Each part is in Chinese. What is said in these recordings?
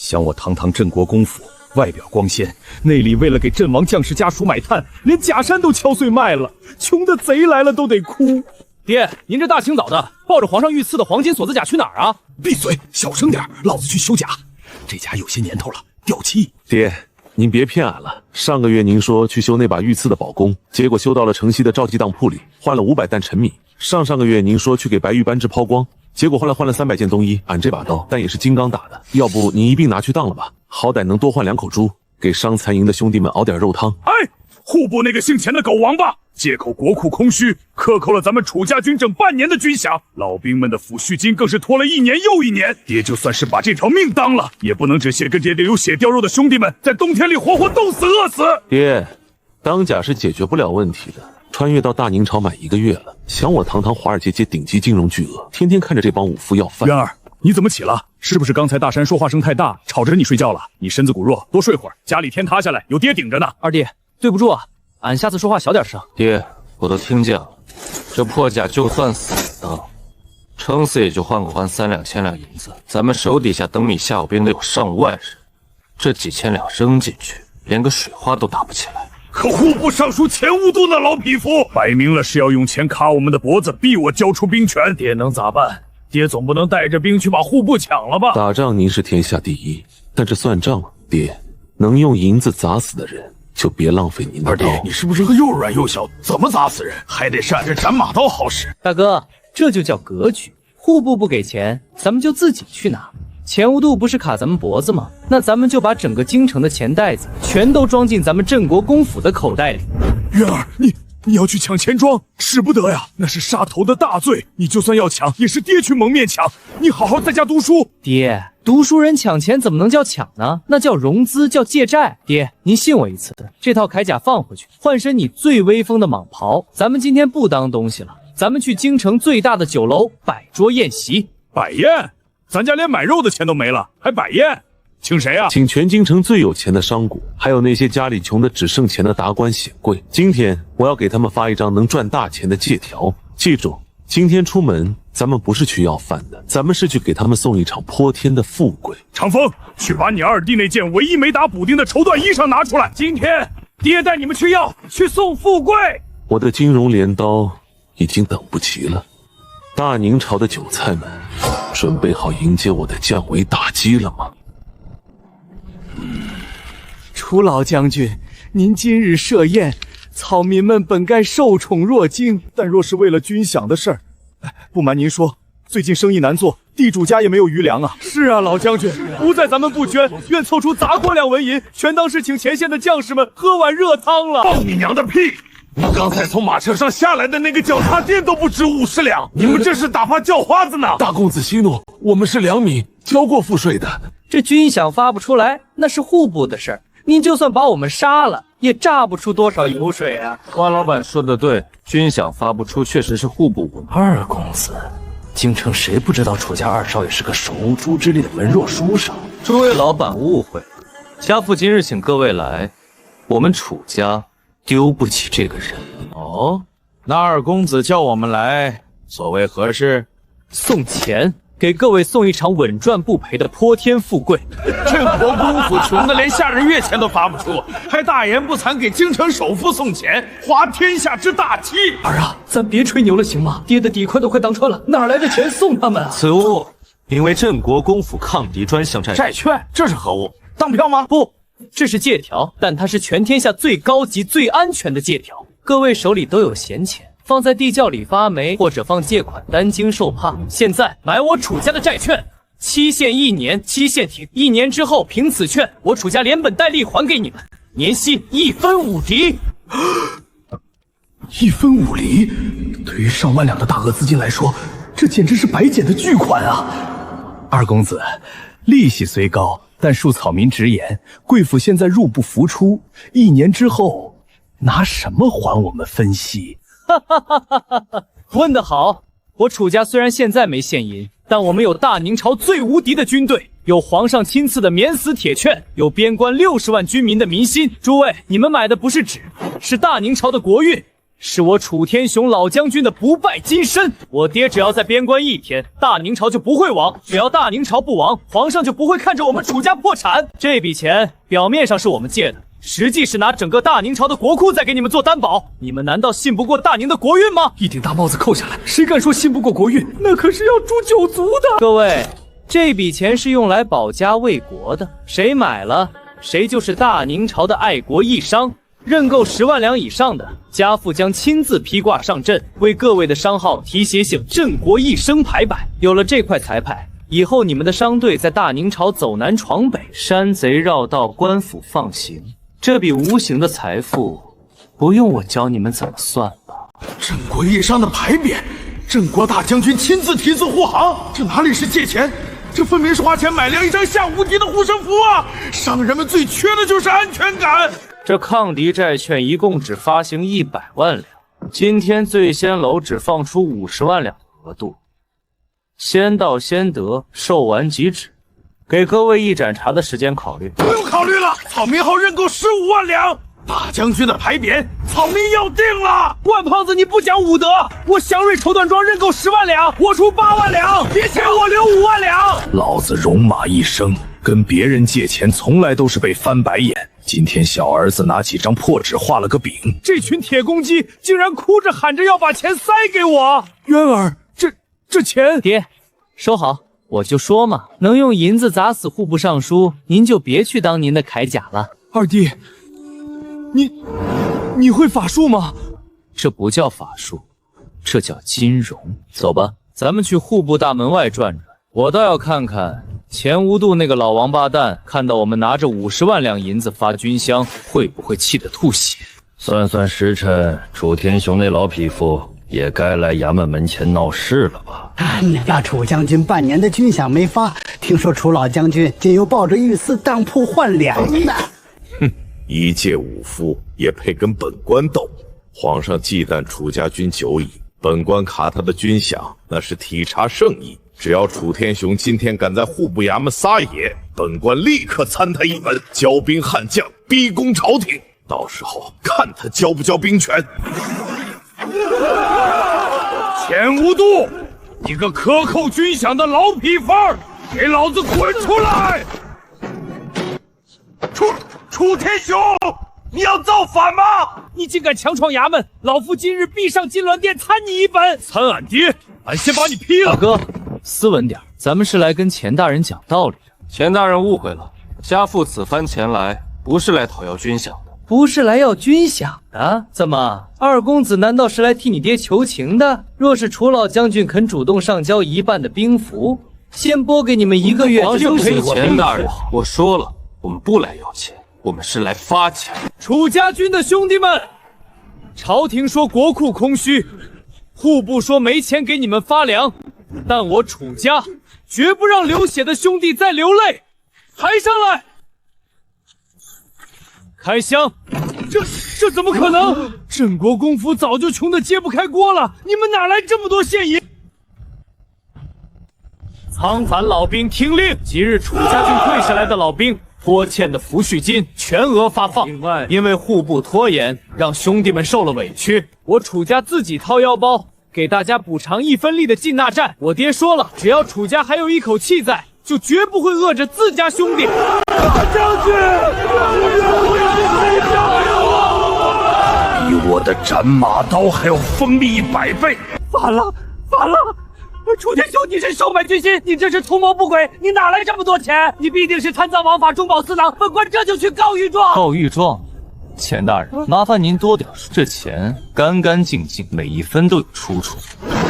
想我堂堂镇国公府，外表光鲜，内里为了给阵亡将士家属买炭，连假山都敲碎卖了，穷的贼来了都得哭。爹，您这大清早的，抱着皇上御赐的黄金锁子甲去哪儿啊？闭嘴，小声点，老子去修甲。这甲有些年头了，掉漆。爹，您别骗俺了。上个月您说去修那把御赐的宝弓，结果修到了城西的赵记当铺里，换了500担陈米。上个月您说去给白玉扳指抛光，结果换了300件冬衣。俺这把刀但也是金刚打的，要不您一并拿去当了吧，好歹能多换2口猪，给伤残营的兄弟们熬点肉汤。哎，户部那个姓钱的狗王八，借口国库空虚，克扣了咱们楚家军整半年的军饷，老兵们的抚恤金更是拖了1年又1年。爹就算是把这条命当了，也不能只写跟爹流血掉肉的兄弟们在冬天里活活冻死饿死。爹，当假是解决不了问题的。穿越到大宁朝满1个月了，想我堂堂华尔街界顶级金融巨鳄，天天看着这帮武夫要饭。渊儿，你怎么起了？是不是刚才大山说话声太大，吵着你睡觉了？你身子骨弱，多睡会儿，家里天塌下来有爹顶着呢。二弟，对不住啊，俺下次说话小点声。爹，我都听见了，这破甲就算死了，撑死也就换3两千两银子。咱们手底下等米下有兵的有上万人，这几千两扔进去，连个水花都打不起来。可户部尚书钱无度那老匹夫，摆明了是要用钱卡我们的脖子，逼我交出兵权。爹能咋办？爹总不能带着兵去把户部抢了吧？打仗您是天下第一，但这算账吗？爹，能用银子砸死的人，就别浪费您的刀。二弟，你是不是个又软又小？怎么砸死人？还得是按着斩马刀好使。大哥，这就叫格局。户部不给钱，咱们就自己去拿。钱无度不是卡咱们脖子吗？那咱们就把整个京城的钱袋子全都装进咱们镇国公府的口袋里。渊儿，你要去抢钱庄，使不得呀，那是杀头的大罪。你就算要抢，也是爹去蒙面抢。你好好在家读书。爹，读书人抢钱怎么能叫抢呢？那叫融资，叫借债。爹，您信我一次，这套铠甲放回去，换身你最威风的蟒袍。咱们今天不当东西了，咱们去京城最大的酒楼摆桌宴席。摆宴？咱家连买肉的钱都没了，还摆宴？请谁啊？请全京城最有钱的商贾，还有那些家里穷的只剩钱的达官显贵。今天我要给他们发一张能赚大钱的借条。记住，今天出门，咱们不是去要饭的，咱们是去给他们送一场泼天的富贵。长风，去把你二弟那件唯一没打补丁的绸缎衣裳拿出来。今天爹带你们去送富贵。我的金融镰刀已经等不及了。大宁朝的韭菜们，准备好迎接我的降维打击了吗？楚老将军，您今日设宴，草民们本该受宠若惊，但若是为了军饷的事儿，不瞒您说，最近生意难做，地主家也没有余粮啊。是啊，老将军，不在咱们不捐，愿凑出砸锅2文银，全当是请前线的将士们喝碗热汤了。放你娘的屁！你刚才从马车上下来的那个脚踏垫都不值50两，你们这是打发叫花子呢？大公子息怒，我们是良民，交过赋税的。这军饷发不出来，那是户部的事儿。您就算把我们杀了，也榨不出多少油水啊！关老板说的对，军饷发不出，确实是户部问题。二公子，京城谁不知道楚家二少爷是个手无缚之力的文弱书生？诸位老板误会了，家父今日请各位来，我们楚家丢不起这个人。哦，那二公子叫我们来，所谓何事？送钱，给各位送一场稳赚不赔的泼天富贵。镇国公府穷的连下人月钱都发不出，还大言不惭给京城首富送钱，滑天下之大稽。儿啊，咱别吹牛了行吗？爹的底宽都快当穿了，哪来的钱送他们啊？此物名为镇国公府抗敌专项债券，这是何物？当票吗？不，这是借条，但它是全天下最高级、最安全的借条。各位手里都有闲钱，放在地窖里发霉，或者放借款担惊受怕。现在买我楚家的债券，期限1年，期限停，1年之后凭此券，我楚家连本带利还给你们，年息1分5厘。1分5厘，对于上万两的大额资金来说，这简直是白捡的巨款啊！二公子，利息虽高，但恕草民直言，贵府现在入不敷出，1年之后拿什么还我们分息？哈哈哈哈哈哈！问得好，我楚家虽然现在没现银，但我们有大宁朝最无敌的军队，有皇上亲赐的免死铁券，有边关60万军民的民心。诸位，你们买的不是纸，是大宁朝的国运。是我楚天雄老将军的不败金身。我爹只要在边关1天，大宁朝就不会亡。只要大宁朝不亡，皇上就不会看着我们楚家破产。这笔钱表面上是我们借的，实际是拿整个大宁朝的国库在给你们做担保。你们难道信不过大宁的国运吗？一顶大帽子扣下来，谁敢说信不过国运？那可是要诛九族的。各位，这笔钱是用来保家卫国的，谁买了，谁就是大宁朝的爱国义商。认购10万两以上的，家父将亲自披挂上阵，为各位的商号题写醒镇国一生牌匾。有了这块财牌，以后你们的商队在大宁朝走南闯北，山贼绕道，官府放行，这笔无形的财富，不用我教你们怎么算吧。镇国义商的牌匾，镇国大将军亲自题字护航，这哪里是借钱？这分明是花钱买了一张下无敌的护身符啊！商人们最缺的就是安全感。这抗敌债券一共只发行100万两，今天醉仙楼只放出50万两的额度，先到先得，售完即止，给各位一盏茶的时间考虑。不用考虑了，草民号认购15万两，大将军的牌匾，草民要定了。万胖子，你不讲武德！我祥瑞绸缎庄认购10万两，我出8万两，别欠我留5万两。老子戎马一生，跟别人借钱从来都是被翻白眼。今天小儿子拿几张破纸画了个饼，这群铁公鸡竟然哭着喊着要把钱塞给我。渊儿，这钱，爹，收好。我就说嘛，能用银子砸死户部尚书，您就别去当您的铠甲了。二弟，你会法术吗？这不叫法术，这叫金融。走吧，咱们去户部大门外转转。我倒要看看钱无度那个老王八蛋，看到我们拿着50万两银子发军饷，会不会气得吐血？算算时辰，楚天雄那老匹夫也该来衙门门前闹事了吧？那楚将军半年的军饷没发，听说楚老将军竟又抱着御赐当铺换粮呢。哼，一介武夫也配跟本官斗？皇上忌惮楚家军久矣，本官卡他的军饷那是体察圣意。只要楚天雄今天敢在户部衙门撒野，本官立刻参他一本，骄兵悍将，逼宫朝廷。到时候看他交不交兵权。钱无度，你个克扣军饷的老匹夫，给老子滚出来！楚天雄，你要造反吗？你竟敢强闯衙门，老夫今日必上金銮殿参你一本。参俺爹，俺先把你劈了。大哥，斯文点，咱们是来跟钱大人讲道理的。钱大人误会了，家父此番前来不是来讨要军饷的。不是来要军饷的？怎么，二公子难道是来替你爹求情的？若是楚老将军肯主动上交1半的兵符，先拨给你们1个月，就可以。钱大人，我我说了，我们不来要钱，我们是来发钱。楚家军的兄弟们，朝廷说国库空虚，户部说没钱给你们发粮，但我楚家绝不让流血的兄弟再流泪。抬上来！开箱！这怎么可能？镇国公府早就穷得揭不开锅了，你们哪来这么多现银？仓反老兵听令，即日楚家军退下来的老兵，拖欠的抚恤金全额发放。另外，因为户部拖延，让兄弟们受了委屈，我楚家自己掏腰包，给大家补偿1分利的进纳战。我爹说了，只要楚家还有一口气在，就绝不会饿着自家兄弟。大将军，比我的斩马刀还要锋利100倍！反了！楚天雄，你是收买军心，你这是图谋不轨，你哪来这么多钱？你必定是贪赃枉法，中饱私囊，本官这就去告御状。告御状？钱大人，麻烦您多点说，这钱干干净净，每一分都有出处，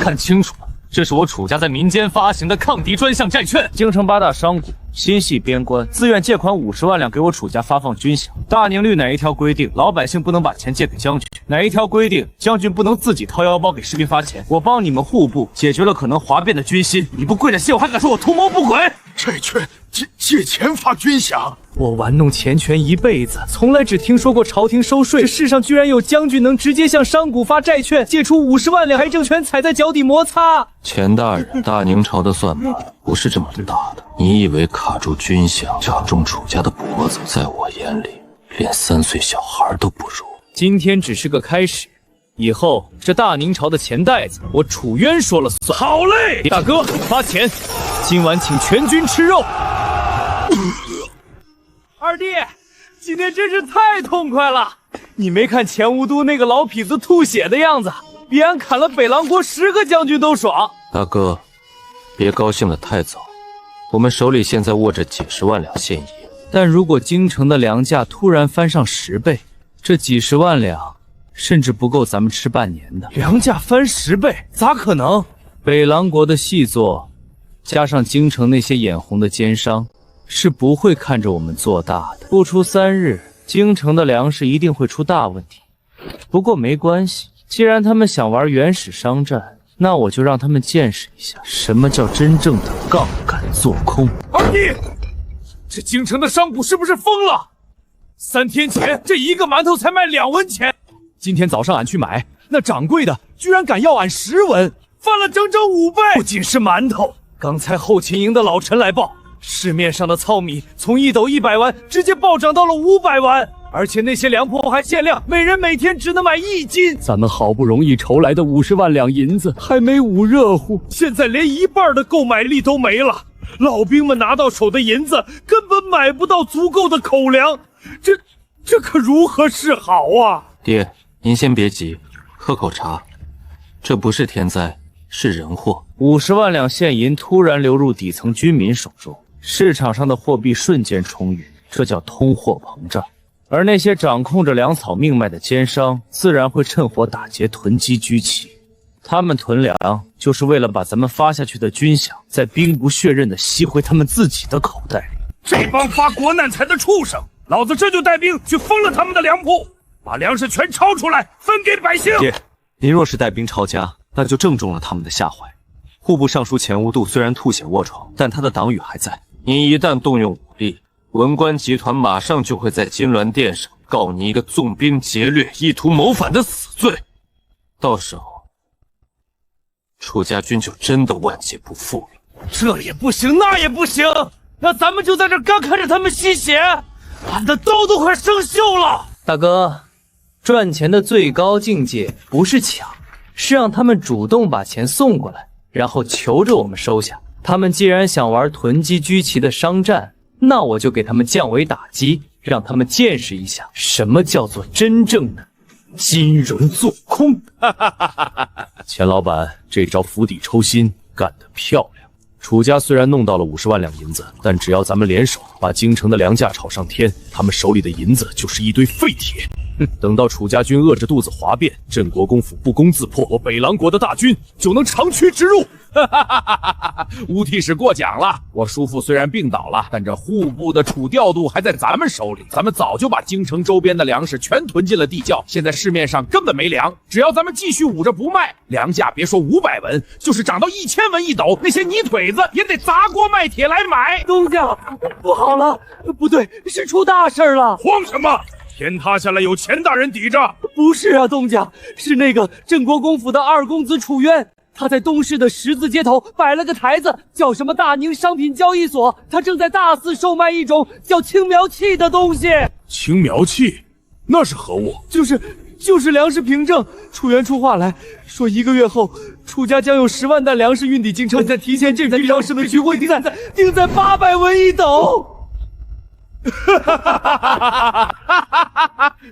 看清楚了。这是我楚家在民间发行的抗敌专项债券，京城8大商贾心系边关，自愿借款50万两给我楚家发放军饷。大宁律哪一条规定老百姓不能把钱借给将军？哪一条规定将军不能自己掏腰包给士兵发钱？我帮你们户部解决了可能哗变的军心，你不跪着谢我，还敢说我图谋不轨？债券借钱发军饷，我玩弄钱权一辈子，从来只听说过朝廷收税，这世上居然有将军能直接向商贾发债券，借出50万两，财政权踩在脚底摩擦。钱大人，大宁朝的算盘不是这么打的。你以为卡住军饷，卡中楚家的脖子，在我眼里，连3岁小孩都不如。今天只是个开始，以后这大明朝的钱袋子，我楚渊说了算。好嘞，大哥，发钱，今晚请全军吃肉。二弟，今天真是太痛快了！你没看前无都那个老痞子吐血的样子，比俺砍了北狼国10个将军都爽。大哥，别高兴得太早，我们手里现在握着几十万两现银，但如果京城的粮价突然翻上10倍，这几十万两甚至不够咱们吃半年的。粮价翻10倍，咋可能？北狼国的细作，加上京城那些眼红的奸商，是不会看着我们做大的。不出3日，京城的粮食一定会出大问题。不过没关系，既然他们想玩原始商战，那我就让他们见识一下什么叫真正的杠杆做空。二弟，这京城的商贾是不是疯了？3天前这一个馒头才卖2文钱，今天早上俺去买，那掌柜的居然敢要俺10文，翻了整整5倍。不仅是馒头，刚才后勤营的老陈来报，市面上的糙米从1斗100丸直接暴涨到了500丸，而且那些粮铺还限量，每人每天只能买1斤。咱们好不容易筹来的50万两银子还没捂热乎，现在连1半的购买力都没了。老兵们拿到手的银子根本买不到足够的口粮，这可如何是好啊！爹，您先别急，喝口茶。这不是天灾，是人祸。50万两现银突然流入底层军民手中，市场上的货币瞬间充裕，这叫通货膨胀。而那些掌控着粮草命脉的奸商，自然会趁火打劫，囤积居奇。他们囤粮，就是为了把咱们发下去的军饷，再兵不血刃地吸回他们自己的口袋里。这帮发国难财的畜生，老子这就带兵去封了他们的粮铺，把粮食全抄出来分给百姓。爹，您若是带兵抄家，那就正中了他们的下怀。户部尚书钱无度虽然吐血卧床，但他的党羽还在。您一旦动用武力，文官集团马上就会在金銮殿上告你一个纵兵劫掠、意图谋反的死罪。到时候，楚家军就真的万劫不复了。这也不行，那也不行，那咱们就在这干看着他们吸血，俺的刀都快生锈了。大哥，赚钱的最高境界不是抢，是让他们主动把钱送过来，然后求着我们收下。他们既然想玩囤积居奇的商战，那我就给他们降维打击，让他们见识一下什么叫做真正的金融做空。钱老板这招釜底抽薪干得漂亮。楚家虽然弄到了50万两银子，但只要咱们联手把京城的粮价炒上天，他们手里的银子就是一堆废铁。等到楚家军饿着肚子哗变，镇国公府不攻自破，我北狼国的大军就能长驱直入。乌替使过奖了，我叔父虽然病倒了，但这户部的储调度还在咱们手里，咱们早就把京城周边的粮食全囤进了地窖，现在市面上根本没粮，只要咱们继续捂着不卖，粮价别说500文，就是涨到1000文1斗，那些泥腿子也得砸锅卖铁来买。东家，不好了，不对，是出大事了！慌什么？天塌下来有钱大人抵着。不是啊，东家，是那个镇国公府的二公子楚渊，他在东市的十字街头摆了个台子，叫什么大宁商品交易所，他正在大肆售卖一种叫青苗器的东西。青苗器？那是何物？就是粮食凭证。楚渊出话来说，1个月后，楚家将有10万担粮食运抵京城，在提前这批粮食的局会定在800文1斗。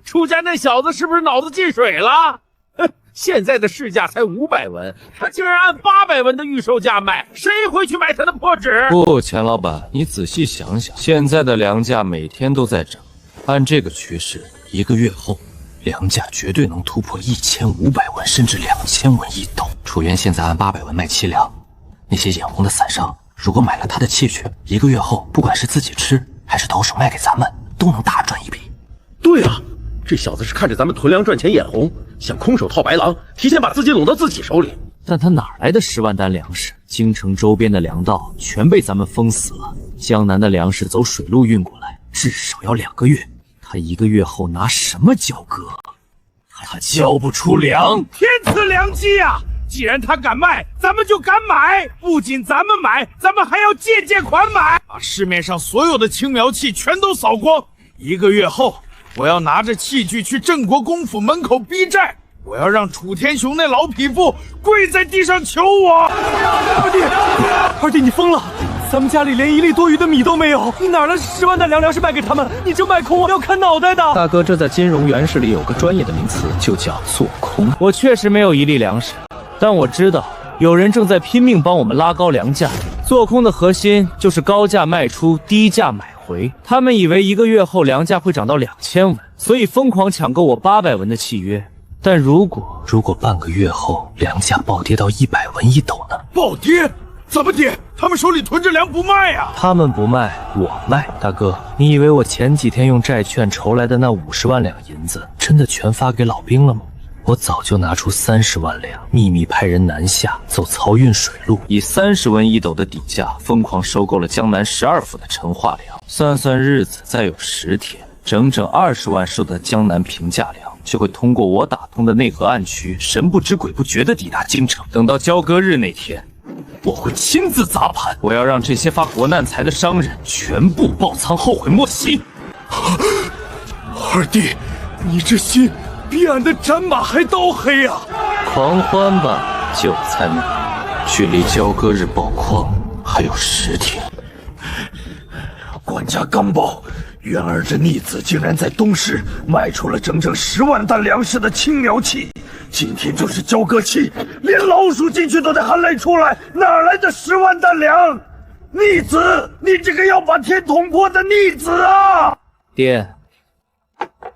楚家那小子是不是脑子进水了？现在的市价才500文，他竟然按800文的预售价卖，谁会去买他的破纸？不，钱老板，你仔细想想，现在的粮价每天都在涨，按这个趋势，1个月后，粮价绝对能突破1500文，甚至2000文1斗。楚渊现在按800文卖7两，那些眼红的散商，如果买了他的器具，1个月后，不管是自己吃，还是倒手卖给咱们，都能大赚一笔。对啊，这小子是看着咱们囤粮赚钱眼红，想空手套白狼，提前把资金拢到自己手里。但他哪来的10万担粮食？京城周边的粮道全被咱们封死了，江南的粮食走水路运过来，至少要2个月。他1个月后拿什么交割？他交不出粮，天赐良机啊！既然他敢卖，咱们就敢买。不仅咱们买，咱们还要借款买，把市面上所有的青苗器全都扫光。1个月后，我要拿着器具去镇国公府门口逼债，我要让楚天雄那老匹夫跪在地上求我！二弟，你疯了！咱们家里连1粒多余的米都没有，你哪来10万担粮食卖给他们？你这卖空我要砍脑袋的！大哥，这在金融原始里有个专业的名词，就叫做空。我确实没有1粒粮食，但我知道有人正在拼命帮我们拉高粮价。做空的核心就是高价卖出，低价买回。他们以为1个月后粮价会涨到2000文，所以疯狂抢购我800文的契约。但如果半个月后粮价暴跌到100文1斗呢？暴跌？怎么跌？他们手里囤着粮不卖呀！他们不卖，我卖。大哥，你以为我前几天用债券筹来的那50万两银子，真的全发给老兵了吗？我早就拿出30万两，秘密派人南下，走漕运水路，以30文1斗的底价，疯狂收购了江南12府的陈化粮。算算日子，再有10天，整整20万束的江南平价粮就会通过我打通的内河暗渠，神不知鬼不觉地抵达京城。等到交割日那天，我会亲自砸盘，我要让这些发国难财的商人全部爆仓，后悔莫及。二弟，你这心比俺的斩马还刀黑啊！狂欢吧，韭菜们！距离交割日爆矿还有10天。管家刚报，元儿这逆子竟然在东市卖出了整整10万担粮食的青苗期。今天就是交割期，连老鼠进去都得含泪出来，哪来的10万担粮？逆子，你这个要把天捅破的逆子啊！爹，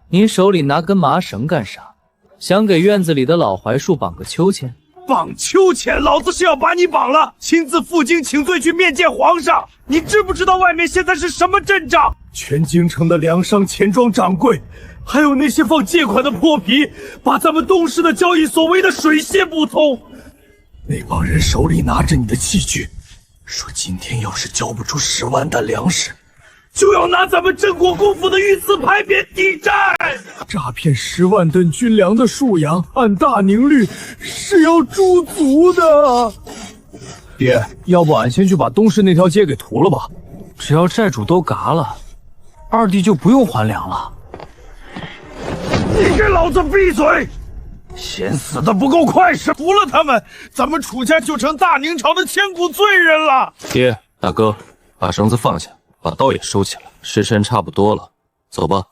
您手里拿根麻绳干啥？想给院子里的老槐树绑个秋千？绑秋千，老子是要把你绑了，亲自负荆请罪去面见皇上。你知不知道外面现在是什么阵仗？全京城的粮商、钱庄掌柜，还有那些放借款的破皮，把咱们东市的交易所围得水泄不通。那帮人手里拿着你的器具，说今天要是交不出10万担粮食，就要拿咱们镇国公府的御赐牌匾抵债。诈骗10万吨军粮的沭阳，按大宁律是要诛族的。爹，要不俺先去把东市那条街给屠了吧？只要债主都嘎了，二弟就不用还粮了。你给老子闭嘴！嫌死的不够快是服了他们，咱们楚家就成大宁朝的千古罪人了。爹，大哥，把绳子放下，把刀也收起来，时辰差不多了，走吧。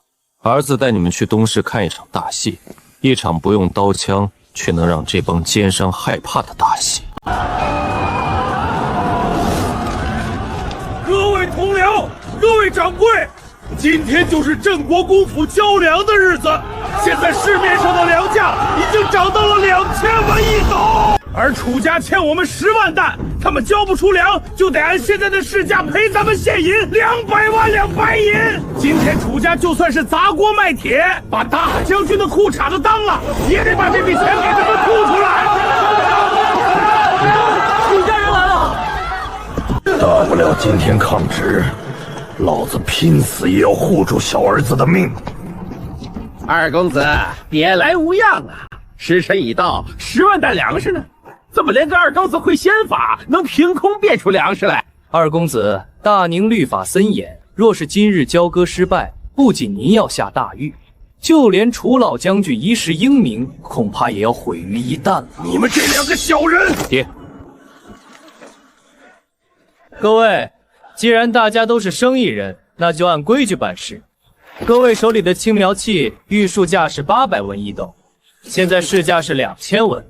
儿子带你们去东市看一场大戏，一场不用刀枪却能让这帮奸商害怕的大戏。各位同僚，各位掌柜，今天就是镇国公府交粮的日子。现在市面上的粮价已经涨到了2000文1斗，而楚家欠我们10万担，他们交不出粮，就得按现在的市价赔咱们现银200万两白银。今天楚家就算是砸锅卖铁，把大将军的裤衩子当了，也得把这笔钱给他们吐出来。楚家人来了，大不了今天抗旨，老子拼死也要护住小儿子的命。二公子，别来无恙啊！时辰已到，10万担粮食呢？怎么连个二公子会仙法，能凭空变出粮食来？二公子，大宁律法森严，若是今日交割失败，不仅您要下大狱，就连楚老将军一世英名，恐怕也要毁于一旦了。你们这2个小人！爹，各位，既然大家都是生意人，那就按规矩办事。各位手里的青苗器玉树价是800文1斗，现在市价是2000文。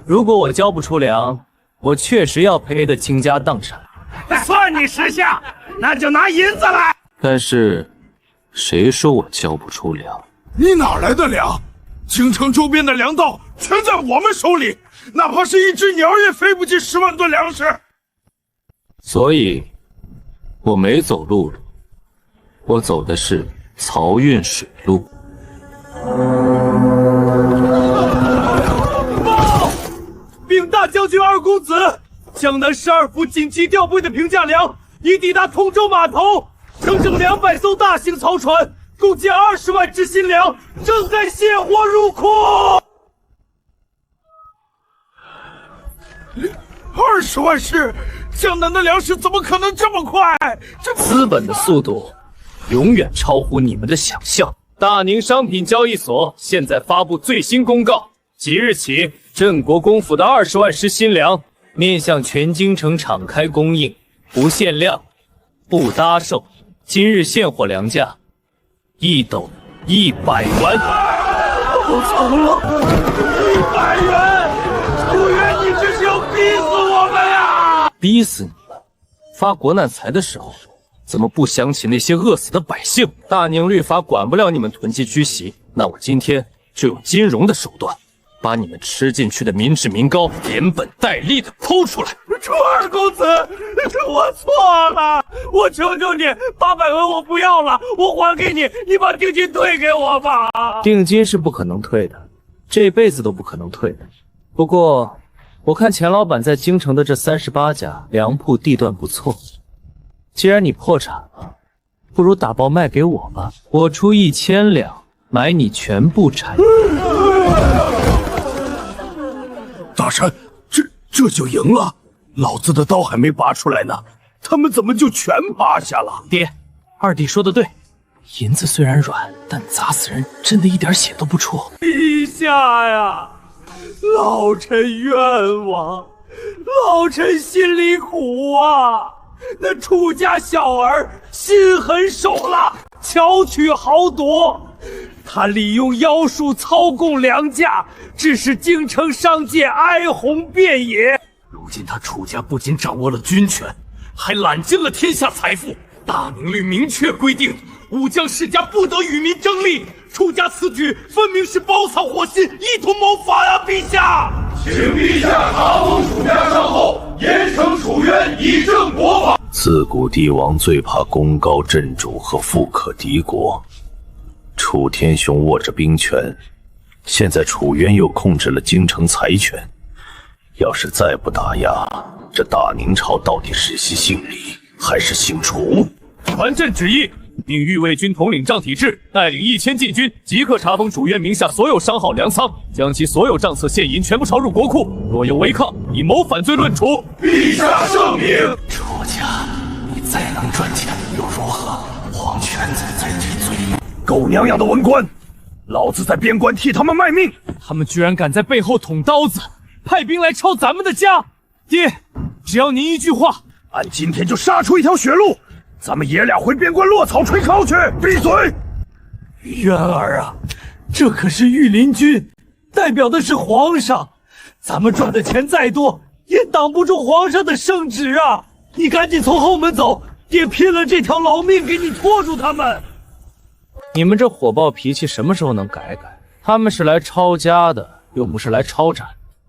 如果我交不出粮，我确实要赔得倾家荡产。算你识相，那就拿银子来。但是，谁说我交不出粮？你哪来的粮？京城周边的粮道全在我们手里，哪怕是一只鸟也飞不进10万吨粮食。所以，我没走陆路，我走的是漕运水路。报！禀大将军二公子，江南12府紧急调拨的平价粮已抵达通州码头，整整200艘大型漕船，共计20万只新粮，正在卸货入库。20万是江南的粮食怎么可能这么快？资本的速度永远超乎你们的想象。大宁商品交易所现在发布最新公告，即日起，镇国公府的20万石新粮面向全京城敞开供应，不限量，不搭售。今日现货粮价1斗100元。我操了！100元！楚元，你这是要逼死我们呀！逼死你们！发国难财的时候，怎么不想起那些饿死的百姓？大宁律法管不了你们囤积居席，那我今天就用金融的手段，把你们吃进去的民脂民膏连本带利的剖出来。楚二公子，我错了，我求求你，800文我不要了，我还给你，你把定金退给我吧。定金是不可能退的，这辈子都不可能退的。不过，我看钱老板在京城的这38家粮铺地段不错，既然你破产了，不如打包卖给我吧，我出1000两买你全部产业。大山，这就赢了？老子的刀还没拔出来呢，他们怎么就全趴下了？爹，二弟说的对，银子虽然软，但砸死人真的一点血都不出。陛下呀，老臣冤枉，老臣心里苦啊！那楚家小儿心狠手辣，巧取豪夺，他利用妖术操控粮价，致使京城商界哀鸿遍野。如今他楚家不仅掌握了军权，还揽尽了天下财富。大明律明确规定，武将世家不得与民争利。楚家此举分明是包藏祸心，一同谋反啊！陛下，请陛下查封楚家商后，严惩楚渊，以正国法。自古帝王最怕功高震主和富可敌国，楚天雄握着兵权，现在楚渊又控制了京城财权，要是再不打压，这大宁朝到底是姓李还是姓楚？传朕旨意，命御卫军统领张体制带领1000禁军，即刻查封楚渊名下所有商号粮仓，将其所有账册现银全部抄入国库。若有违抗，以谋反罪论处。陛下圣明。楚家，你再能赚钱又如何？皇权在即罪。狗娘养的文官，老子在边关替他们卖命，他们居然敢在背后捅刀子，派兵来抄咱们的家。爹，只要您一句话，俺今天就杀出一条血路，咱们爷俩回边关落草垂犒去！闭嘴！渊儿啊，这可是御林军，代表的是皇上，咱们赚的钱再多，也挡不住皇上的圣旨啊！你赶紧从后门走，爹拼了这条老命给你拖住他们。你们这火爆脾气什么时候能改改？他们是来抄家的，又不是来抄斩。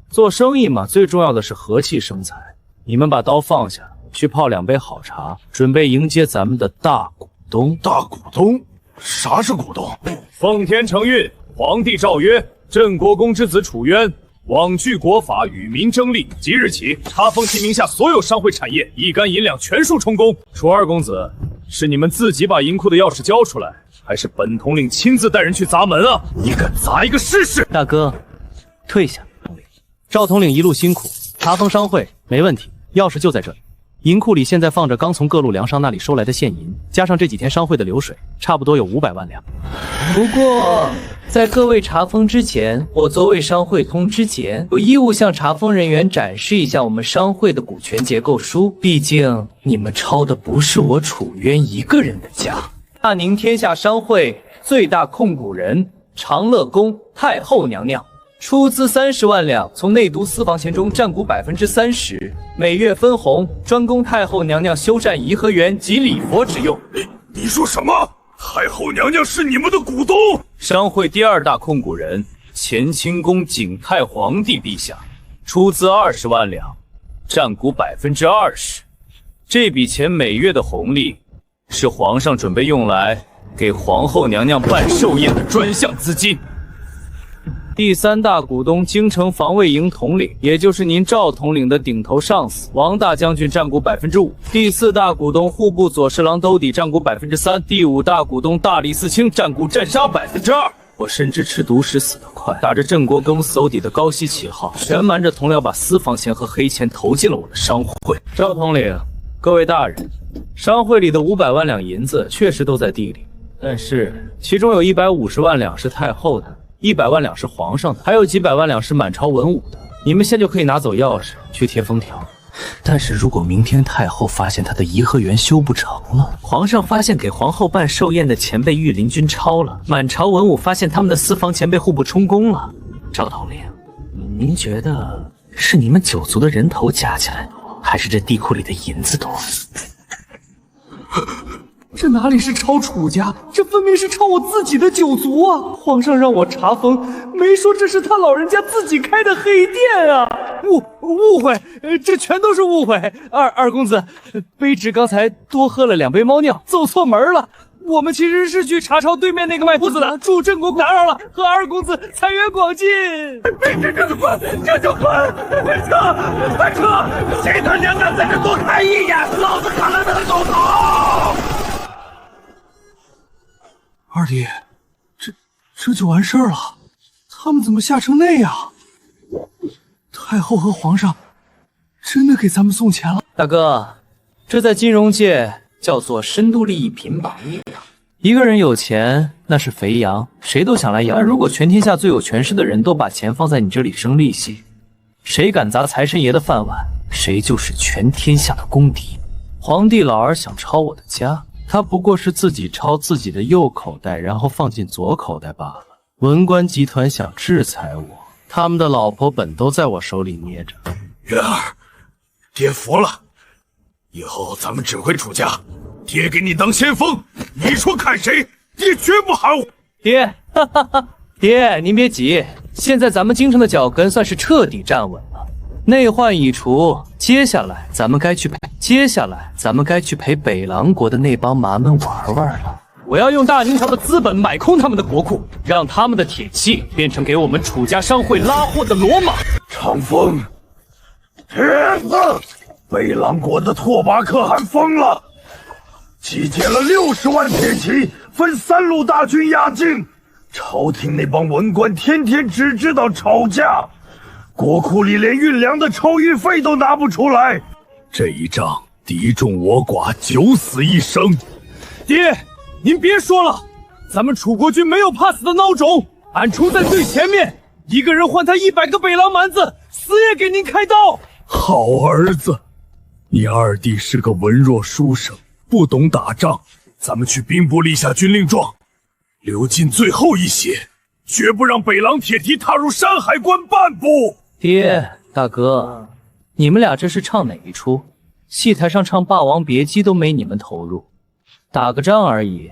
做生意嘛，最重要的是和气生财。你们把刀放下，去泡2杯好茶，准备迎接咱们的大股东。大股东？啥是股东？奉天承运，皇帝诏曰：镇国公之子楚渊罔据国法，与民争利，即日起查封其名下所有商会产业，1干银两全数充公。楚二公子，是你们自己把银库的钥匙交出来，还是本统领亲自带人去砸门啊？你敢砸一个试试？大哥，退下。赵统领一路辛苦，查封商会没问题，钥匙就在这里。银库里现在放着刚从各路粮商那里收来的现银，加上这几天商会的流水，差不多有500万两。不过，在各位查封之前，我作为商会通知节，有义务向查封人员展示一下我们商会的股权结构书。毕竟你们抄的不是我楚渊一个人的家。大宁天下商会最大控股人长乐宫太后娘娘出资30万两，从内都私房钱中占股30%，每月分红，专供太后娘娘修缮颐和园及礼佛之用。你说什么？太后娘娘是你们的股东？商会第2大控股人乾清宫景泰皇帝陛下出资20万两，占股20%。这笔钱每月的红利是皇上准备用来给皇后娘娘办寿宴的专项资金。第3大股东京城防卫营统领，也就是您赵统领的顶头上司王大将军占股5%。第4大股东户部左侍郎兜底占股3%。第5大股东大理寺卿占股占杀2%。我深知吃独食死得快，打着镇国公搜底的高息旗号，全瞒着同僚把私房钱和黑钱投进了我的商会。赵统领，各位大人，商会里的500万两银子确实都在地里，但是其中有150万两是太后的。100万两是皇上的，还有几百万两是满朝文武的。你们现在就可以拿走钥匙去贴封条。但是如果明天太后发现她的颐和园修不成了，皇上发现给皇后办寿宴的钱被御林军抄了，满朝文武发现他们的私房钱被户部充公了，赵统领，您觉得是你们九族的人头加起来多，还是这地库里的银子多？这哪里是抄楚家，这分明是抄我自己的九族啊！皇上让我查封，没说这是他老人家自己开的黑店啊！误会，这全都是误会。二公子，卑职刚才多喝了2杯猫尿，走错门了。我们其实是去查抄对面那个卖铺子的，祝镇国打扰了，和二公子财源广进。卑职这就滚，快撤！谁他娘敢在这多看一眼，老子砍了他的狗头！二弟，这就完事儿了？他们怎么吓成那样？太后和皇上真的给咱们送钱了？大哥，这在金融界叫做深度利益平绑。一个人有钱那是肥羊，谁都想来养。但如果全天下最有权势的人都把钱放在你这里生利息，谁敢砸财神爷的饭碗，谁就是全天下的公敌。皇帝老儿想抄我的家，他不过是自己抄自己的右口袋，然后放进左口袋罢了。文官集团想制裁我，他们的老婆本都在我手里捏着。元儿，爹服了，以后咱们指挥楚家，爹给你当先锋，你说看谁，爹绝不含糊。爹，哈哈哈，爹您别急，现在咱们京城的脚跟算是彻底站稳了，内患已除，接下来咱们该去陪北狼国的那帮蛮们玩玩了。我要用大明朝的资本买空他们的国库，让他们的铁器变成给我们楚家商会拉货的骡马。长风，天子，北狼国的拓跋可汗疯了，集结了60万铁骑，分3路大军压境。朝廷那帮文官天天只知道吵架，国库里连运粮的抽运费都拿不出来。这一仗敌众我寡，9死1生。爹，您别说了，咱们楚国军没有怕死的孬种，俺冲在最前面，一个人换他100个北狼蛮子，死也给您开刀。好儿子，你二弟是个文弱书生，不懂打仗，咱们去兵部立下军令状，流尽最后一血，绝不让北狼铁蹄踏入山海关半步。爹，大哥，你们俩这是唱哪一出？戏台上唱《霸王别姬》都没你们投入，打个仗而已，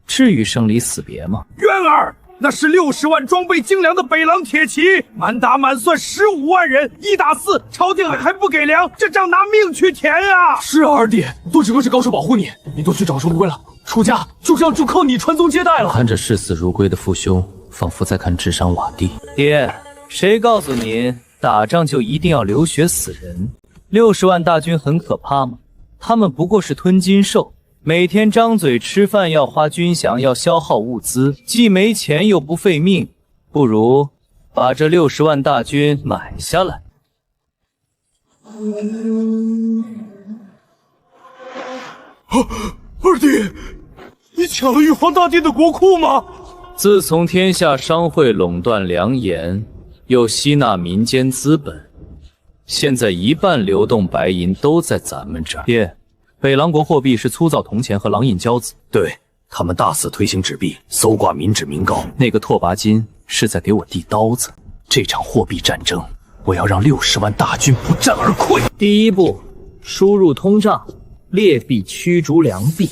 至于生离死别吗？渊儿，那是60万装备精良的北狼铁骑，满打满算15万人，1打4，朝廷还不给粮，这仗拿命去填啊！是啊，二弟，都指挥使高手保护你，你都去找收如归了，楚家就这样就靠你传宗接代了。看着视死如归的父兄，仿佛在看智商瓦砾。爹，谁告诉您打仗就一定要流血死人？60万大军很可怕吗？他们不过是吞金兽，每天张嘴吃饭要花军饷，要消耗物资，既没钱又不费命，不如把这60万大军买下来。二弟，你抢了玉皇大帝的国库吗？自从天下商会垄断粮盐，又吸纳民间资本，现在1半流动白银都在咱们这儿。爹，北狼国货币是粗糙铜钱和狼印交子，对，他们大肆推行纸币，搜刮民脂民膏。那个拓跋金是在给我递刀子。这场货币战争，我要让60万大军不战而溃。第一步，输入通胀，劣币驱逐良币，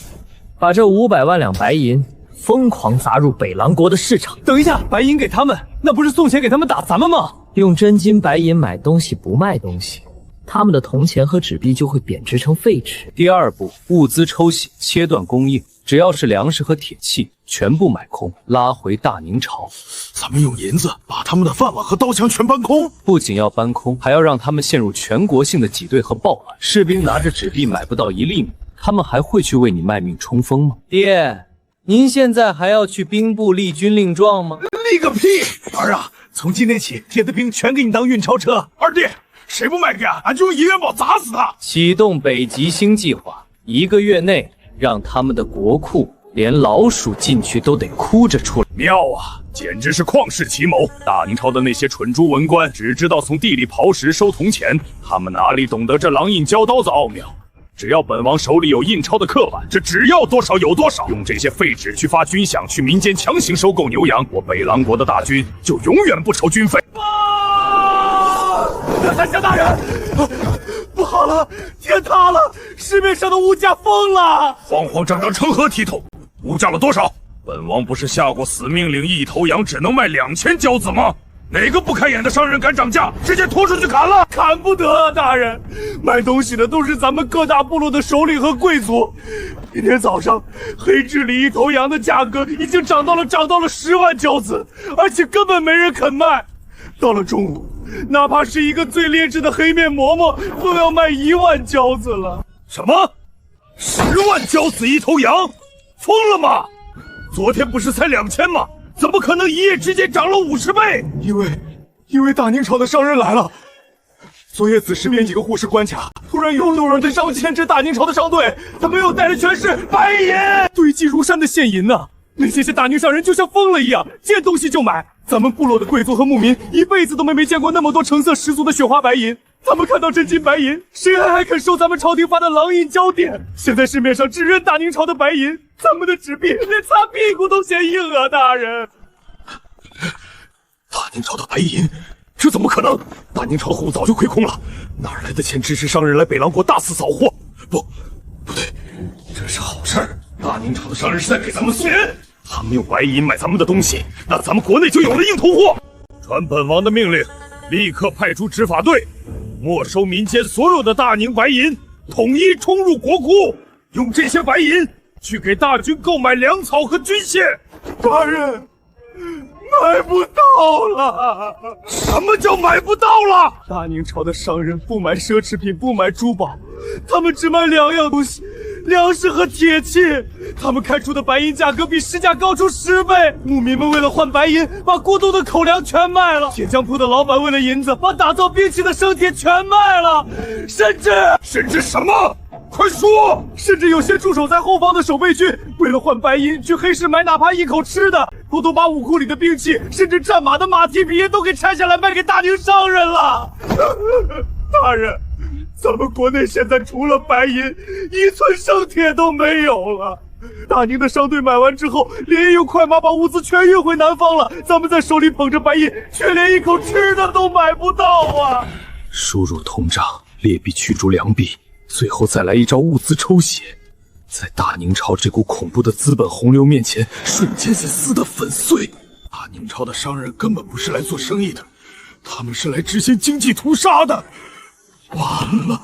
把这500万两白银疯狂砸入北狼国的市场。等一下，白银给他们，那不是送钱给他们打咱们吗？用真金白银买东西不卖东西，他们的铜钱和纸币就会贬值成废纸。第二步，物资抽血，切断供应，只要是粮食和铁器，全部买空，拉回大明朝。咱们用银子把他们的饭碗和刀枪全搬空，不仅要搬空，还要让他们陷入全国性的挤兑和暴乱。士兵拿着纸币买不到1粒米，他们还会去为你卖命冲锋吗？爹，您现在还要去兵部立军令状吗？立个屁！儿啊，从今天起，铁子兵全给你当运钞车。二弟，谁不卖给俺，俺就用银元宝砸死他！启动北极星计划，1个月内让他们的国库连老鼠进去都得哭着出来。妙啊，简直是旷世奇谋！大明朝的那些蠢猪文官只知道从地里刨食收铜钱，他们哪里懂得这狼印胶刀子奥妙？只要本王手里有印钞的刻板，这只要多少有多少。用这些废纸去发军饷，去民间强行收购牛羊，我北狼国的大军就永远不愁军费。夏大人，不好了，天塌了，市面上的物价疯了，慌慌张张成何体统？物价了多少？本王不是下过死命令，一头羊只能卖2000交子吗？哪个不开眼的商人敢涨价？直接拖出去砍了！砍不得啊，大人！卖东西的都是咱们各大部落的首领和贵族。今天早上，黑治里一头羊的价格已经涨到了10万交子，而且根本没人肯卖。到了中午，哪怕是一个最劣质的黑面馍馍，都要卖1万交子了。什么？10万交子一头羊？疯了吗？昨天不是才2000吗？怎么可能一夜之间涨了50倍？因为大宁朝的商人来了。昨夜子时边几个护士关卡，突然有路人的上千支大宁朝的商队，他们又带的全是白银，堆积如山的现银呢。那些大宁商人就像疯了一样，见东西就买。咱们部落的贵族和牧民一辈子都没见过那么多成色十足的雪花白银。他们看到真金白银，谁还肯收咱们朝廷发的狼印胶点？现在市面上只认大宁朝的白银，咱们的纸币连擦屁股都嫌硬啊！大人，大宁朝的白银，这怎么可能？大宁朝的户早就亏空了，哪来的钱支持商人来北狼国大肆扫货？不对，这是好事儿。大宁朝的商人是在给咱们送人，他们用白银买咱们的东西，那咱们国内就有了硬通货。传本王的命令，立刻派出执法队，没收民间所有的大宁白银，统一冲入国库，用这些白银去给大军购买粮草和军械。大人，买不到了！什么叫买不到了？大宁朝的商人不买奢侈品，不买珠宝，他们只买2样东西：粮食和铁器。他们开出的白银价格比市价高出10倍。牧民们为了换白银，把过冬的口粮全卖了。铁匠铺的老板为了银子，把打造兵器的生铁全卖了。甚至什么？快说！甚至有些驻守在后方的守备军，为了换白银，去黑市买哪怕一口吃的，偷偷把武库里的兵器，甚至战马的马蹄皮都给拆下来卖给大宁商人了。大人，咱们国内现在除了白银，1寸生铁都没有了。大宁的商队买完之后，连夜用快马把物资全运回南方了。咱们在手里捧着白银，却连一口吃的都买不到啊！输入通胀，劣币驱逐良币，最后再来一招物资抽血，在大宁朝这股恐怖的资本洪流面前，瞬间是撕得粉碎。大宁朝的商人根本不是来做生意的，他们是来执行经济屠杀的。完了，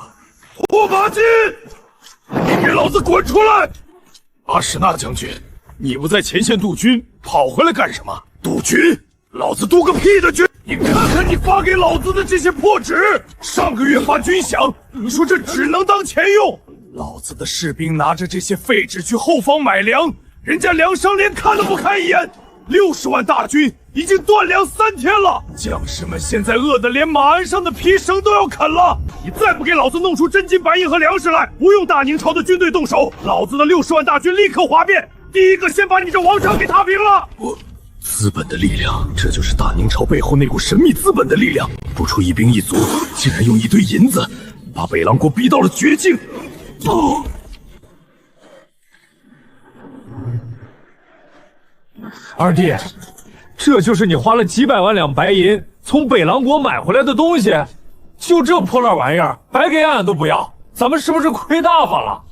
拓跋金，你给老子滚出来！阿史那将军，你不在前线督军，跑回来干什么？督军？老子督个屁的军！你看看你发给老子的这些破纸，上个月发军饷，你说这只能当钱用？老子的士兵拿着这些废纸去后方买粮，人家粮商连看都不看一眼。60万大军已经断粮3天了，将士们现在饿得连马鞍上的皮绳都要啃了。你再不给老子弄出真金白银和粮食来，不用大宁朝的军队动手，老子的60万大军立刻哗变，第一个先把你这王朝给踏平了。资本的力量，这就是大宁朝背后那股神秘资本的力量。不出一兵一卒，竟然用一堆银子把北狼国逼到了绝境。二弟，这就是你花了几百万两白银从北狼国买回来的东西？就这破烂玩意儿，白给俺都不要，咱们是不是亏大发了？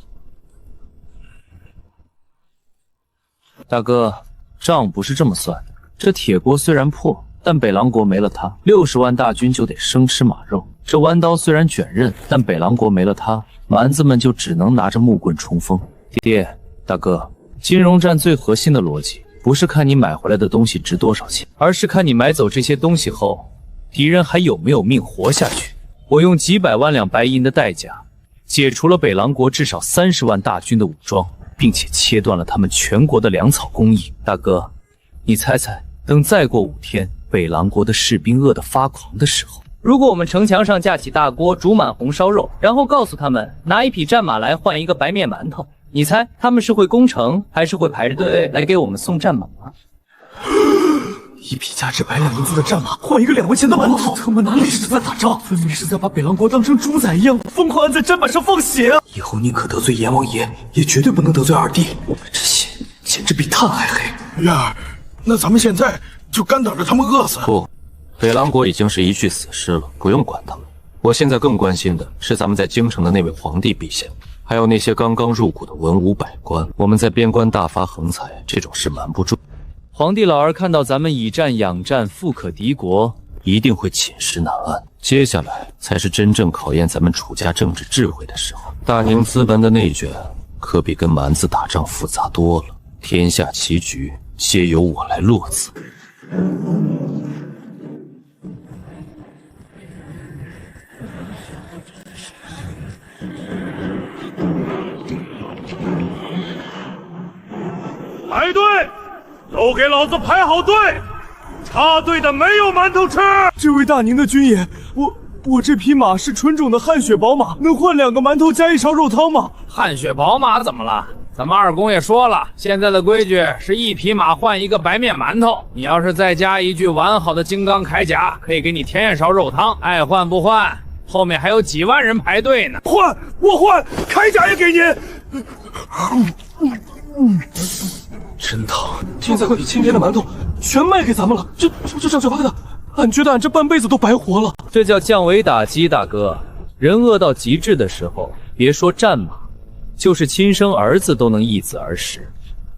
大哥，账不是这么算的。这铁国虽然破，但北狼国没了它，60万大军就得生吃马肉。这弯刀虽然卷刃，但北狼国没了它，蛮子们就只能拿着木棍冲锋。爹，大哥，金融战最核心的逻辑，不是看你买回来的东西值多少钱，而是看你买走这些东西后，敌人还有没有命活下去。我用几百万两白银的代价，解除了北狼国至少30万大军的武装，并且切断了他们全国的粮草供应。大哥，你猜猜，等再过5天，北狼国的士兵饿得发狂的时候，如果我们城墙上架起大锅，煮满红烧肉，然后告诉他们拿一匹战马来换一个白面馒头，你猜他们是会攻城，还是会排着队来给我们送战马？一匹价值100两银子的战马，换一个2文钱的馒头，他们哪里是在打仗，分明是在把北狼国当成猪仔一样，疯狂按在战马上放血啊！以后宁可得罪阎王爷，也绝对不能得罪二弟。我们这血简直比炭还黑。月儿，那咱们现在就干等着他们饿死？不，北狼国已经是一具死尸了，不用管他们。我现在更关心的是咱们在京城的那位皇帝陛下，还有那些刚刚入股的文武百官。我们在边关大发横财，这种事瞒不住。皇帝老儿看到咱们以战养战，富可敌国，一定会寝食难安。接下来才是真正考验咱们楚家政治智慧的时候。大宁资本的内卷可比跟蛮子打仗复杂多了，天下棋局皆由我来落子。排队，都给老子排好队！插队的没有馒头吃。这位大宁的军爷，我这匹马是纯种的汗血宝马，能换2个馒头加1勺肉汤吗？汗血宝马怎么了？咱们二公也说了，现在的规矩是1匹马换1个白面馒头。你要是再加一具完好的金刚铠甲，可以给你添1勺肉汤，爱换不换。后面还有几万人排队呢。换，我换，铠甲也给您。真疼！现在快比1000天的馒头全卖给咱们了，这妈的，俺觉得俺这半辈子都白活了。这叫降维打击，大哥。人饿到极致的时候，别说战马，就是亲生儿子都能易子而食。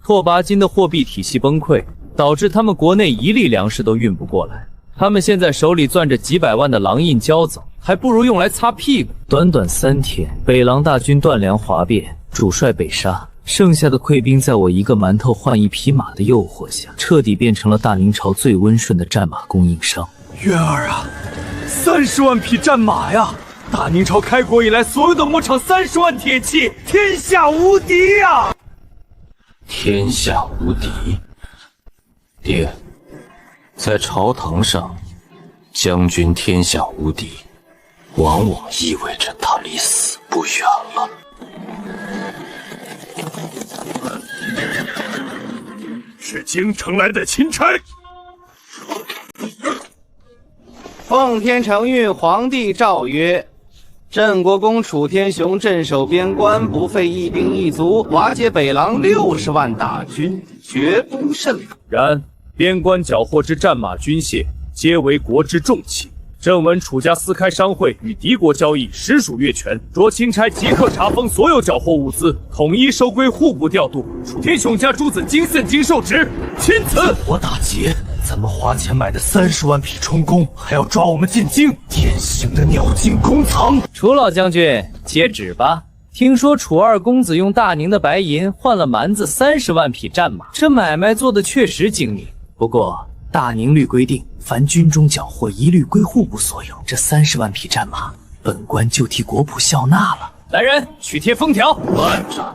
拓跋金的货币体系崩溃，导致他们国内1粒粮食都运不过来。他们现在手里攥着几百万的狼印骄走，还不如用来擦屁股。短短3天，北狼大军断粮哗变，主帅被杀。剩下的溃兵在我1个馒头换1匹马的诱惑下，彻底变成了大明朝最温顺的战马供应商。渊儿啊，30万匹战马呀！大明朝开国以来所有的牧场30万铁骑，天下无敌呀！天下无敌，爹，在朝堂上，将军天下无敌，往往意味着他离死不远了。是京城来的钦差。奉天承运皇帝诏曰：镇国公楚天雄镇守边关，不费一兵一卒，瓦解北狼60万大军，绝不胜负。然边关缴获之战马军械，皆为国之重器。正闻楚家私开商会，与敌国交易，实属越权。着钦差即刻查封所有缴获物资，统一收归户部调度。楚天雄家诸子经献经受职，钦此。我大捷，咱们花钱买的30万匹充公，还要抓我们进京，典型的鸟尽弓藏。楚老将军，接旨吧。听说楚二公子用大宁的白银换了蛮子30万匹战马，这买卖做的确实精明。不过大宁律规定，凡军中缴获一律归户部所有。这30万匹战马，本官就替国仆笑纳了。来人，去贴封条。慢着，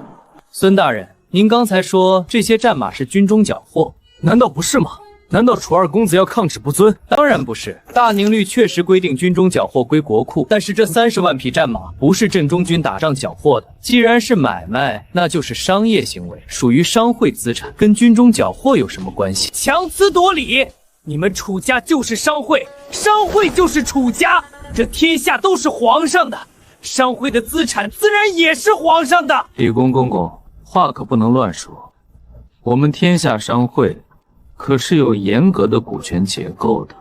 孙大人，您刚才说这些战马是军中缴获，难道不是吗？难道楚二公子要抗旨不遵？当然不是，大宁律确实规定军中缴获归国库，但是这30万匹战马不是镇中军打仗缴获的。既然是买卖，那就是商业行为，属于商会资产，跟军中缴获有什么关系？强词夺理！你们楚家就是商会，商会就是楚家，这天下都是皇上的，商会的资产自然也是皇上的。李公公，话可不能乱说。我们天下商会可是有严格的股权结构的。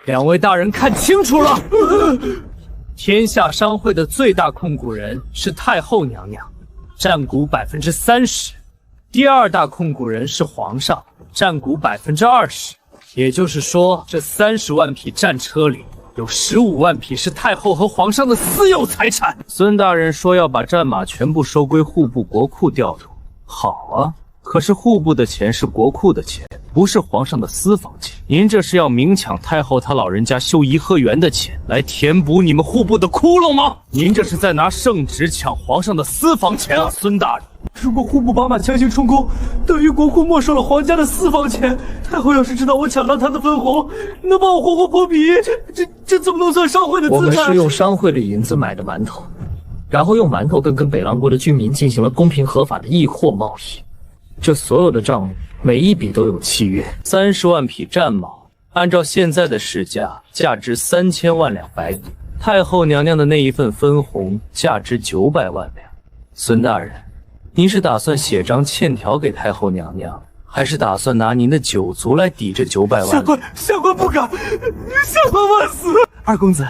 两位大人看清楚了，天下商会的最大控股人是太后娘娘，占股30%；第二大控股人是皇上，占股20%。也就是说，这30万匹战车里有15万匹是太后和皇上的私有财产。孙大人说要把战马全部收归户部国库调度，好啊。可是户部的钱是国库的钱，不是皇上的私房钱。您这是要明抢太后她老人家修颐和园的钱，来填补你们户部的窟窿吗？您这是在拿圣旨抢皇上的私房钱啊，孙大人！如果户部把马强行充公，等于国库没收了皇家的私房钱。太后要是知道我抢到她的分红，能把我活活剥皮，这怎么能算商会的资产？我们是用商会的银子买的馒头，然后用馒头跟北狼国的居民进行了公平合法的易货贸易。这所有的账目每一笔都有契约。30万匹战马，按照现在的市价，价值3000万两白银。太后娘娘的那一份分红价值900万两。孙大人，您是打算写张欠条给太后娘娘，还是打算拿您的酒足来抵这900万？下官不敢，下官万死！二公子，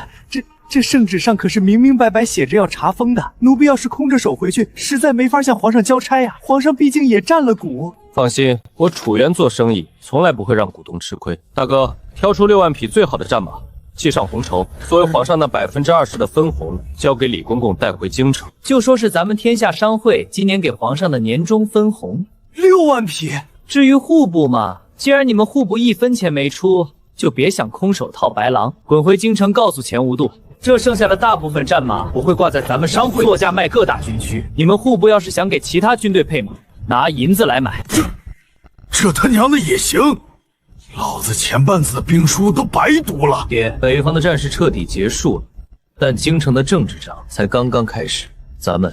这圣旨上可是明明白白写着要查封的，奴婢要是空着手回去，实在没法向皇上交差呀。皇上毕竟也占了股。放心，我楚元做生意从来不会让股东吃亏。大哥，挑出6万匹最好的战马，系上红绸，作为皇上那20%的分红，交给李公公带回京城。就说是咱们天下商会今年给皇上的年终分红6万匹。至于户部嘛，既然你们户部1分钱没出，就别想空手套白狼，滚回京城告诉钱无度，这剩下的大部分战马我会挂在咱们商会作价卖各大军区。你们户部要是想给其他军队配马，拿银子来买。这他娘的也行！老子前半子的兵书都白读了。爹，北方的战事彻底结束了，但京城的政治仗才刚刚开始，咱们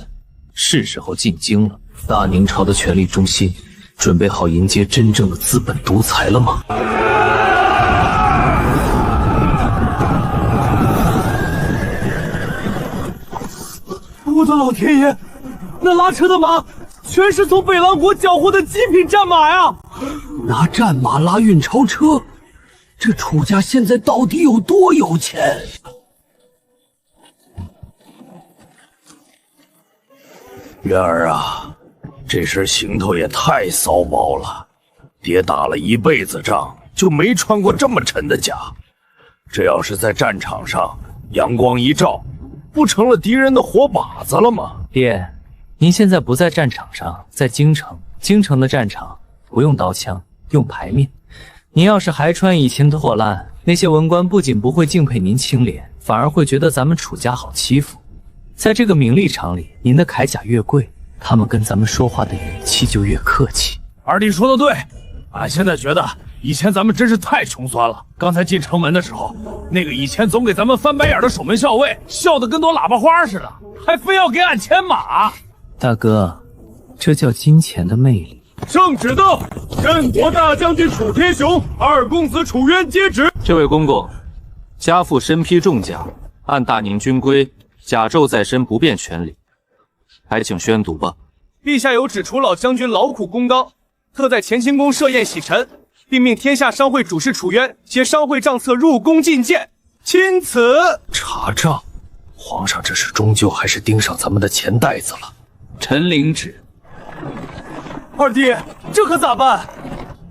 是时候进京了。大明朝的权力中心，准备好迎接真正的资本独裁了吗？我的老天爷，那拉车的马全是从北狼国缴获的极品战马呀！拿战马拉运钞车，这楚家现在到底有多有钱？元儿啊，这身行头也太骚包了，爹打了一辈子仗，就没穿过这么沉的甲。这要是在战场上，阳光一照，不成了敌人的活靶子了吗？爹，您现在不在战场上，在京城。京城的战场不用刀枪，用牌面。您要是还穿以前的破烂，那些文官不仅不会敬佩您清廉，反而会觉得咱们楚家好欺负。在这个名利场里，您的铠甲越贵，他们跟咱们说话的语气就越客气。二弟说的对，俺现在觉得以前咱们真是太穷酸了。刚才进城门的时候，那个以前总给咱们翻白眼的守门校尉，笑得跟朵喇叭花似的，还非要给俺牵马。大哥，这叫金钱的魅力。圣旨到，镇国大将军楚天雄、二公子楚渊接旨。这位公公，家父身披重甲，按大宁军规，甲胄在身，不便权礼。还请宣读吧。陛下有旨，楚老将军劳苦功高，特在乾清宫设宴洗尘，并命天下商会主事楚渊携商会账册入宫觐见。钦此。查账，皇上这是终究还是盯上咱们的钱袋子了。臣领旨。二弟，这可咋办？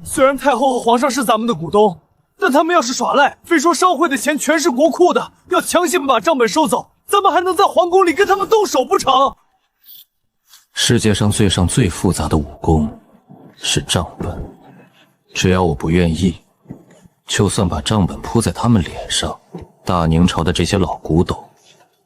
虽然太后和皇上是咱们的股东，但他们要是耍赖，非说商会的钱全是国库的，要强行把账本收走，咱们还能在皇宫里跟他们动手不成？世界上最上最复杂的武功是账本，只要我不愿意，就算把账本铺在他们脸上，大宁朝的这些老古董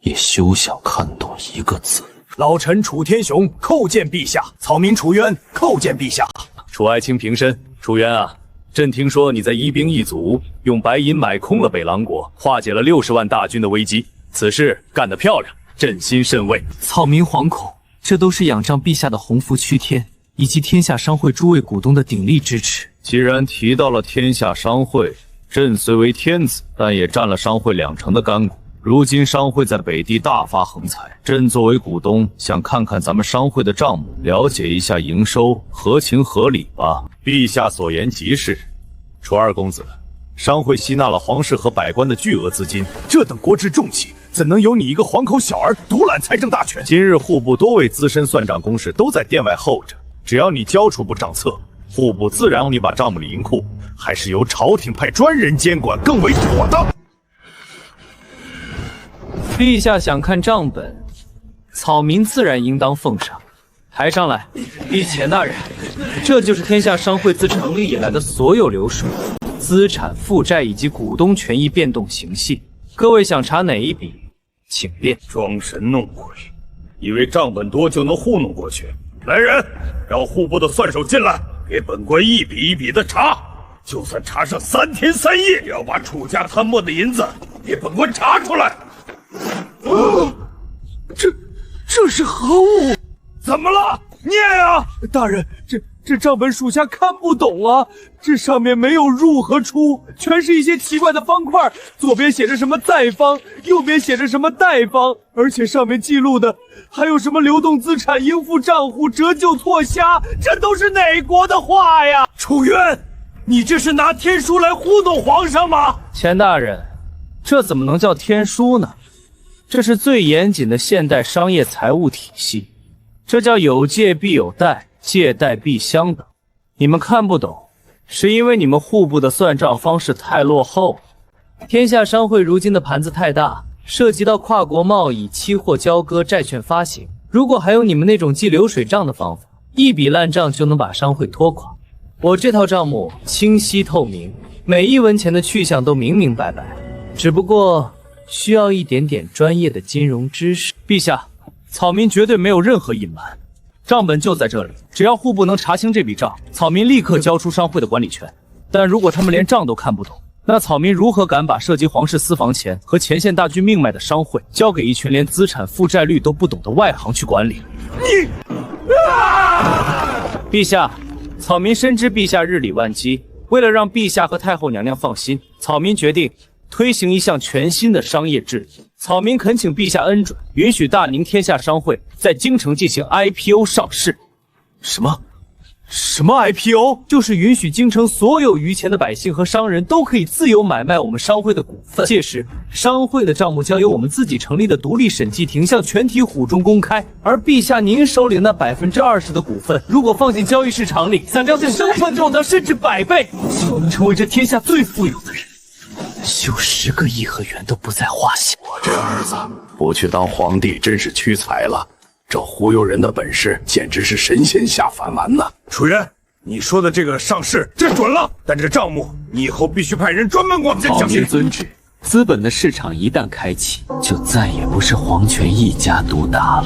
也休想看懂一个字。老臣楚天雄叩见陛下，草民楚渊叩见陛下。楚爱卿平身。楚渊啊，朕听说你在一兵一卒，用白银买空了北狼国，化解了60万大军的危机，此事干得漂亮，朕心甚慰。草民惶恐，这都是仰仗陛下的鸿福趋天，以及天下商会诸位股东的鼎力支持。既然提到了天下商会，朕虽为天子，但也占了商会2成的干股。如今商会在北地大发横财，朕作为股东，想看看咱们商会的账目，了解一下营收，合情合理吧。陛下所言极是。楚二公子，商会吸纳了皇室和百官的巨额资金，这等国之重器，怎能由你一个黄口小儿独揽财政大权？今日户部多位资深算账公事都在殿外候着，只要你交出部账册，户部自然让你把账目里银库，还是由朝廷派专人监管更为妥当。陛下想看账本，草民自然应当奉上。抬上来。钱大人，这就是天下商会自成立以来的所有流水、资产负债以及股东权益变动形系。各位想查哪一笔，请便。装神弄鬼，以为账本多就能糊弄过去？来人，让户部的算手进来，给本官一笔一笔的查。就算查上3天3夜，也要把楚家贪墨的银子给本官查出来。这是何物？怎么了？念啊！大人，这账本属下看不懂啊！这上面没有入和出，全是一些奇怪的方块，左边写着什么在方，右边写着什么贷方，而且上面记录的还有什么流动资产、应付账户、折旧错瞎，这都是哪国的话呀？楚渊，你这是拿天书来糊弄皇上吗？钱大人，这怎么能叫天书呢？这是最严谨的现代商业财务体系，这叫有借必有贷，借贷必相等。你们看不懂，是因为你们户部的算账方式太落后了。天下商会如今的盘子太大，涉及到跨国贸易、期货交割、债券发行，如果还有你们那种记流水账的方法，一笔烂账就能把商会拖垮。我这套账目清晰透明，每一文钱的去向都明明白白，只不过需要一点点专业的金融知识。陛下，草民绝对没有任何隐瞒，账本就在这里，只要户部能查清这笔账，草民立刻交出商会的管理权。但如果他们连账都看不懂，那草民如何敢把涉及皇室私房钱和前线大军命脉的商会交给一群连资产负债率都不懂的外行去管理？陛下，草民深知陛下日理万机，为了让陛下和太后娘娘放心，草民决定推行一项全新的商业制度。草民恳请陛下恩准，允许大宁天下商会在京城进行 IPO 上市。什么 IPO？ 就是允许京城所有余钱的百姓和商人都可以自由买卖我们商会的股份。届时，商会的账目将由我们自己成立的独立审计庭向全体虎众公开。而陛下您手里那20%的股份，如果放进交易市场里，想将其身份重大甚至100倍，就能成为这天下最富有的人。修10个颐和园都不在话下。我这儿子不去当皇帝真是屈才了，这忽悠人的本事简直是神仙下凡丸呐！楚渊，你说的这个上市这准了，但这账目你以后必须派人专门给我们草民遵旨。资本的市场一旦开启，就再也不是皇权一家独大了。